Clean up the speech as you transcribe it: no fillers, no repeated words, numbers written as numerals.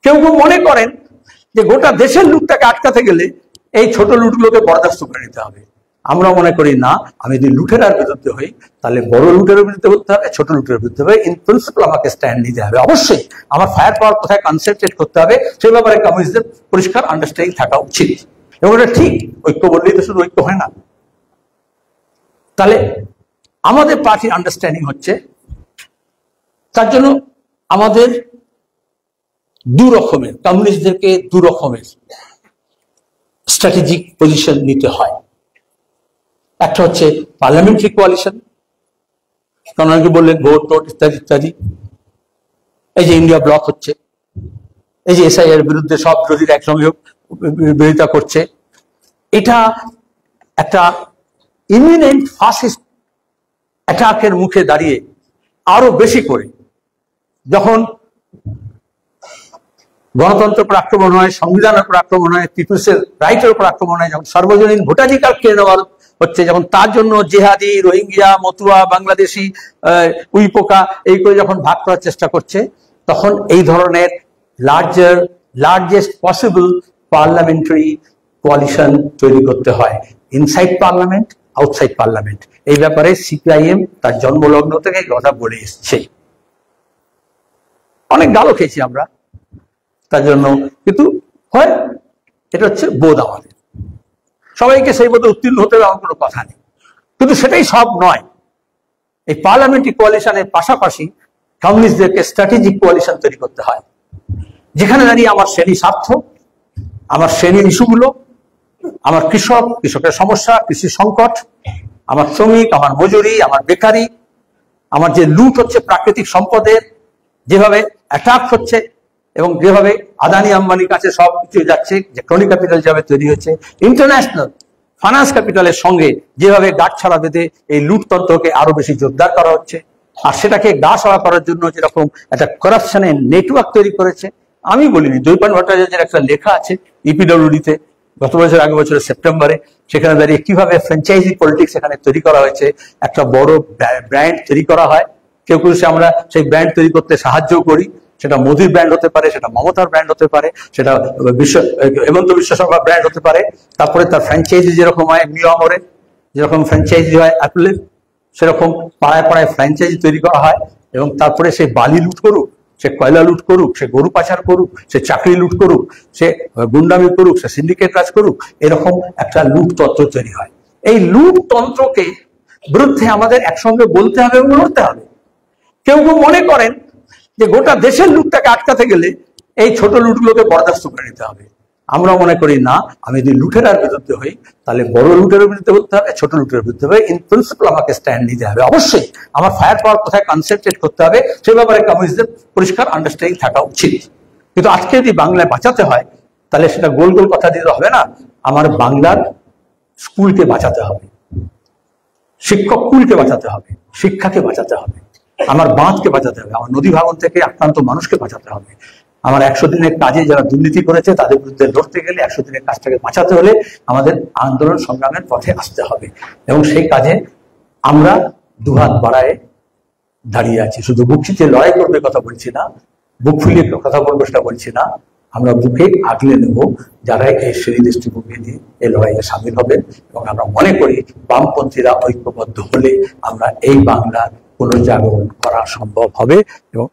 কেউ কেউ মনে করেন যে গোটা দেশের লুটটাকে আটকাতে গেলে এই ছোট লুটগুলোকে বরদাস্ত করে নিতে হবে। আমরা মনে করি না, আমি যদি লুটেরার বিরুদ্ধে হই তাহলে বড় লুটের বিরুদ্ধে বলতে হবে, ছোট লুটের বিরুদ্ধে হবে। ইন প্রিন্সিপাল আমাকে স্ট্যান্ড নিতে হবে। অবশ্যই আমার ফায়ার পাওয়ার কোথায় কনসেন্ট্রেট করতে হবে সেই ব্যাপারে কমিউনিস্টদের পরিষ্কার আন্ডারস্ট্যান্ডিং থাকা উচিত। এবং এটা ঠিক, ঐক্য বললেই তো শুধু ঐক্য হয় না। তাহলে আমাদের পার্টির আন্ডারস্ট্যান্ডিং হচ্ছে, তার জন্য আমাদের দু রকমের, কমিউনিস্টদেরকে দু রকমের স্ট্র্যাটেজিক পজিশন নিতে হয়। একটা হচ্ছে পার্লামেন্টারি কোয়ালিশন, কারণ অনেকে বললেন ভোট টোট ইত্যাদি ইত্যাদি। এই যে ইন্ডিয়া ব্লক হচ্ছে, এই যে এসআই এর বিরুদ্ধে সব বিরোধীরা একসঙ্গে বিরোধিতা করছে, এটা একটা ইমিনেন্ট ফাসিস্ট অ্যাটাকের মুখে দাঁড়িয়ে আরো বেশি করে যখন গণতন্ত্রের উপর আক্রমণ হয়, সংবিধানের উপর আক্রমণ হয়, পিপুলসের রাইটের উপর আক্রমণ হয়, যখন সর্বজনীন ভোটাধিকার কেড়ে নেওয়ার হচ্ছে, যখন তার জন্য জেহাদি, রোহিঙ্গিয়া, মতুয়া, বাংলাদেশি, উইপোকা এই করে যখন ভাগ করার চেষ্টা করছে, তখন এই ধরনের লার্জেস্ট পসিবল পার্লামেন্টারি কোয়ালিশন তৈরি করতে হয়, ইনসাইড পার্লামেন্ট, আউটসাইড পার্লামেন্ট। এই ব্যাপারে সিপিআইএম তার জন্মলগ্ন থেকে কথা বলে এসছে। অনেক গালও খেয়েছি আমরা তার জন্য, কিন্তু হয় এটা হচ্ছে বোধ আমাদের, সবাইকে সেই বোধে উত্তীর্ণ হতে হবে এমন কোনো কথা নেই। কিন্তু সেটাই সব নয়। এই পার্লামেন্টারি কোয়ালিশনের পাশাপাশি কমিউনিস্টদেরকে স্ট্র্যাটেজিক কোয়ালিশন তৈরি করতে হয়, যেখানে দাঁড়িয়ে আমার শ্রেণী স্বার্থ, আমার শ্রেণীর ইস্যুগুলো, আমার কৃষকের সমস্যা, কৃষি সংকট, আমার শ্রমিক, আমার মজুরি, আমার বেকারি, আমার যে লুট হচ্ছে প্রাকৃতিক সম্পদের, যেভাবে অ্যাটাক হচ্ছে এবং যেভাবে আদানি আম্বানির কাছে সব কিছু যাচ্ছে, যে ক্রনি ক্যাপিটাল যেভাবে তৈরি হচ্ছে, ইন্টারন্যাশনাল ফাইন্যান্স ক্যাপিটালের সঙ্গে যেভাবে গাঁটছড়া বেঁধে এই লুটতন্ত্রকে আরো বেশি জোরদার করা হচ্ছে, আর সেটাকে গা সরা করার জন্য যেরকম একটা করাপশনের নেটওয়ার্ক তৈরি করেছে। আমি বলিনি, জয়পাল ভট্টাচার্যের একটা লেখা আছে ইপিডব্লিউডিতে গত বছর, আগের বছরের সেপ্টেম্বরে, সেখানে দাঁড়িয়ে কিভাবে ফ্র্যাঞ্চাইজি পলিটিক্স এখানে তৈরি করা হয়েছে, একটা বড় ব্র্যান্ড তৈরি করা হয়। কেউ কেউ আমরা সেই ব্র্যান্ড তৈরি করতে সাহায্য করি, সেটা মোদির ব্র্যান্ড হতে পারে, সেটা মমতার ব্র্যান্ড হতে পারে, সেটা হেমন্ত বিশ্ব শর্মা ব্র্যান্ড হতে পারে। তারপরে তার ফ্র্যাঞ্চাইজি যেরকম হয় মিয়ামরে, যেরকম ফ্র্যাঞ্চাইজি হয় অ্যাপলের, সেরকম পাড়ায় পাড়ায় ফ্র্যাঞ্চাইজি তৈরি করা হয়। এবং তারপরে সে বালি লুট করুক, সে কয়লা লুট করুক, সে গরু পাচার করুক, সে চাকরি লুট করুক, সে গুন্ডামি করুক, সে সিন্ডিকেট কাজ করুক, এরকম একটা লুট তন্ত্র তৈরি হয়। এই লুট তন্ত্রকে বিরুদ্ধে আমাদের একসঙ্গে বলতে হবে এবং লড়তে হবে। কেউ কেউ মনে করেন যে গোটা দেশের লুটটাকে আটকাতে গেলে এই ছোট লুটগুলোকে বরদাস্ত করে নিতে হবে। আমরা মনে করি না, আমি যদি লুটেরার বিরুদ্ধে হই তাহলে বড় লুটের বিরুদ্ধে বলতে হবে, ছোট লুটের বিরুদ্ধে হবে। ইন প্রিন্সিপাল আমাকে স্ট্যান্ড নিতে হবে। অবশ্যই আমার ফায়ার পাওয়ার কোথায় কনসেন্ট্রেট করতে হবে সেই ব্যাপারে কমিউনিস্টদের পরিষ্কার আন্ডারস্ট্যান্ডিং থাকা উচিত। কিন্তু আজকে যদি বাংলায় বাঁচাতে হয় তাহলে সেটা গোল গোল কথা দিতে হবে না। আমার বাংলার স্কুলকে বাঁচাতে হবে, শিক্ষক কুলকে বাঁচাতে হবে, শিক্ষাকে বাঁচাতে হবে, আমার বাঁধকে বাঁচাতে হবে, আমার নদী ভাঙন থেকে আক্রান্ত মানুষকে বাঁচাতে হবে। আমার 100 দিনের কাজে যারা দুর্নীতি করেছে তাদের বিরুদ্ধে লড়তে গেলে 100 দিনের কাজটাকে বাঁচাতে হলে আমাদের আন্দোলন সংগ্রামের পথে আসতে হবে। এবং সেই কাজে আমরা দুহাত বাড়ায় দাঁড়িয়ে আছি। শুধু বুক চিতিয়ে লড়াই করবে কথা বলছি না, বুক ফুলিয়ে কথা বলবো সেটা বলছি না। আমরা বুকে আগলে নেব যারা এই শ্রেণী দৃষ্টিভঙ্গি দিয়ে এই লড়াইয়ে সামিল হবে। এবং আমরা মনে করি বামপন্থীরা ঐক্যবদ্ধ হলে আমরা এই বাংলার পুনর্জাগরণ করা সম্ভব হবে। এবং